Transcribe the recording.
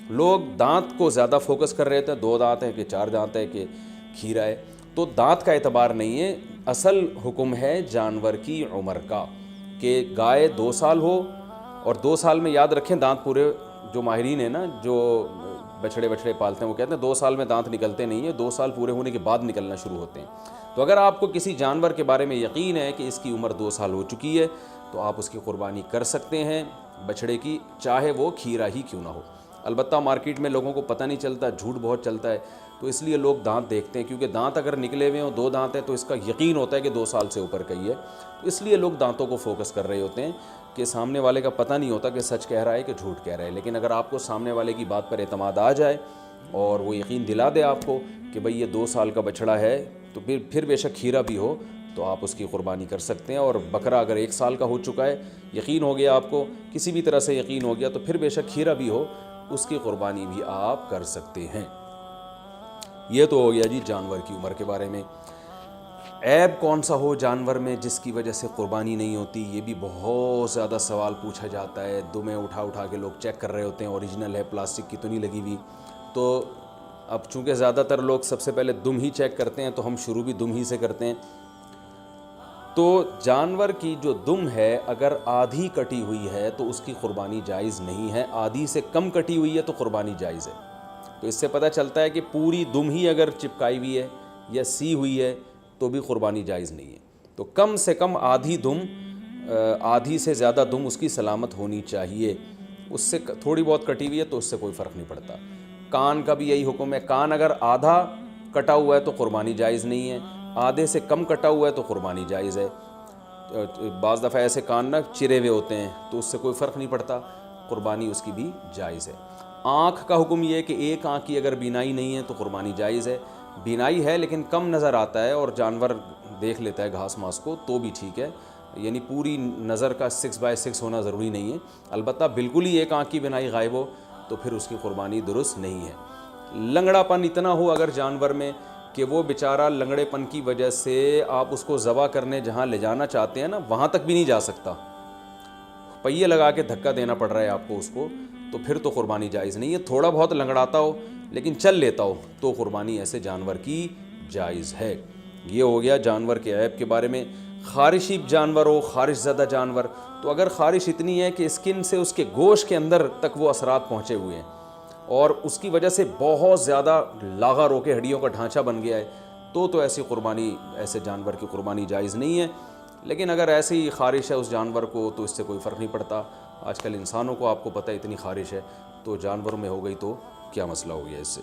لوگ دانت کو زیادہ فوکس کر رہے تھے، 2 دانت ہے کہ 4 دانت ہے کہ کھیرا ہے، تو دانت کا اعتبار نہیں ہے، اصل حکم ہے جانور کی عمر کا، کہ گائے 2 سال ہو، اور 2 سال میں یاد رکھیں دانت پورے، جو ماہرین ہیں نا جو بچھڑے پالتے ہیں وہ کہتے ہیں 2 سال میں دانت نکلتے نہیں ہیں، 2 سال پورے ہونے کے بعد نکلنا شروع ہوتے ہیں۔ تو اگر آپ کو کسی جانور کے بارے میں یقین ہے کہ اس کی عمر 2 سال ہو چکی ہے تو آپ اس کی قربانی کر سکتے ہیں، بچھڑے کی، چاہے وہ کھیرا ہی کیوں نہ ہو۔ البتہ مارکیٹ میں لوگوں کو پتہ نہیں چلتا، جھوٹ بہت چلتا ہے، تو اس لیے لوگ دانت دیکھتے ہیں، کیونکہ دانت اگر نکلے ہوئے ہوں 2 دانت ہیں تو اس کا یقین ہوتا ہے کہ 2 سال سے اوپر کا ہی ہے، تو اس لیے لوگ دانتوں کو فوکس کر رہے ہوتے ہیں، کہ سامنے والے کا پتہ نہیں ہوتا کہ سچ کہہ رہا ہے کہ جھوٹ کہہ رہا ہے۔ لیکن اگر آپ کو سامنے والے کی بات پر اعتماد آ جائے اور وہ یقین دلا دے آپ کو کہ بھئی یہ 2 سال کا بچڑا ہے، تو پھر بے شک کھیرا بھی ہو تو آپ اس کی قربانی کر سکتے ہیں۔ اور بکرا اگر 1 سال کا ہو چکا ہے، یقین ہو گیا آپ کو، کسی بھی طرح سے یقین ہو گیا، تو پھر بے شک کھیرا بھی ہو، اس کی قربانی بھی آپ کر سکتے ہیں۔ یہ تو ہو گیا جی جانور کی عمر کے بارے میں۔ عیب کون سا ہو جانور میں جس کی وجہ سے قربانی نہیں ہوتی، یہ بھی بہت زیادہ سوال پوچھا جاتا ہے، دمیں اٹھا کے لوگ چیک کر رہے ہوتے ہیں، اوریجنل ہے، پلاسٹک کی تو نہیں لگی ہوئی۔ تو اب چونکہ زیادہ تر لوگ سب سے پہلے دم ہی چیک کرتے ہیں، تو ہم شروع بھی دم ہی سے کرتے ہیں۔ تو جانور کی جو دم ہے اگر آدھی کٹی ہوئی ہے تو اس کی قربانی جائز نہیں ہے، آدھی سے کم کٹی ہوئی ہے تو قربانی جائز ہے۔ تو اس سے پتہ چلتا ہے کہ پوری دم ہی اگر چپکائی ہوئی ہے یا سی ہوئی ہے تو بھی قربانی جائز نہیں ہے۔ تو کم سے کم آدھی دم، آدھی سے زیادہ دم اس کی سلامت ہونی چاہیے، اس سے تھوڑی بہت کٹی ہوئی ہے تو اس سے کوئی فرق نہیں پڑتا۔ کان کا بھی یہی حکم ہے، کان اگر آدھا کٹا ہوا ہے تو قربانی جائز نہیں ہے، آدھے سے کم کٹا ہوا ہے تو قربانی جائز ہے۔ بعض دفعہ ایسے کان نہ چرے ہوئے ہوتے ہیں تو اس سے کوئی فرق نہیں پڑتا، قربانی اس کی بھی جائز ہے۔ آنکھ کا حکم یہ ہے کہ ایک آنکھ کی اگر بینائی نہیں ہے تو قربانی جائز ہے، بینائی ہے لیکن کم نظر آتا ہے اور جانور دیکھ لیتا ہے گھاس ماس کو تو بھی ٹھیک ہے، یعنی پوری نظر کا 6/6 ہونا ضروری نہیں ہے۔ البتہ بالکل ہی ایک آنکھ کی بینائی غائب ہو تو پھر اس کی قربانی درست نہیں ہے۔ لنگڑا پن اتنا ہو اگر جانور میں کہ وہ بیچارہ لنگڑے پن کی وجہ سے آپ اس کو ذبح کرنے جہاں لے جانا چاہتے ہیں نا وہاں تک بھی نہیں جا سکتا، پہیے لگا کے دھکا دینا پڑ رہا ہے آپ کو اس کو، تو پھر تو قربانی جائز نہیں ہے۔ تھوڑا بہت لنگڑاتا ہو لیکن چل لیتا ہو تو قربانی ایسے جانور کی جائز ہے۔ یہ ہو گیا جانور کے عیب کے بارے میں۔ خارشی جانور ہو، خارش زدہ جانور، تو اگر خارش اتنی ہے کہ اسکن سے اس کے گوشت کے اندر تک وہ اثرات پہنچے ہوئے ہیں اور اس کی وجہ سے بہت زیادہ لاغر ہو کے ہڈیوں کا ڈھانچہ بن گیا ہے تو ایسی قربانی، ایسے جانور کی قربانی جائز نہیں ہے۔ لیکن اگر ایسی خارش ہے اس جانور کو تو اس سے کوئی فرق نہیں پڑتا۔ آج کل انسانوں کو آپ کو پتہ ہے اتنی خارش ہے، تو جانوروں میں ہو گئی تو کیا مسئلہ ہو گیا اس سے۔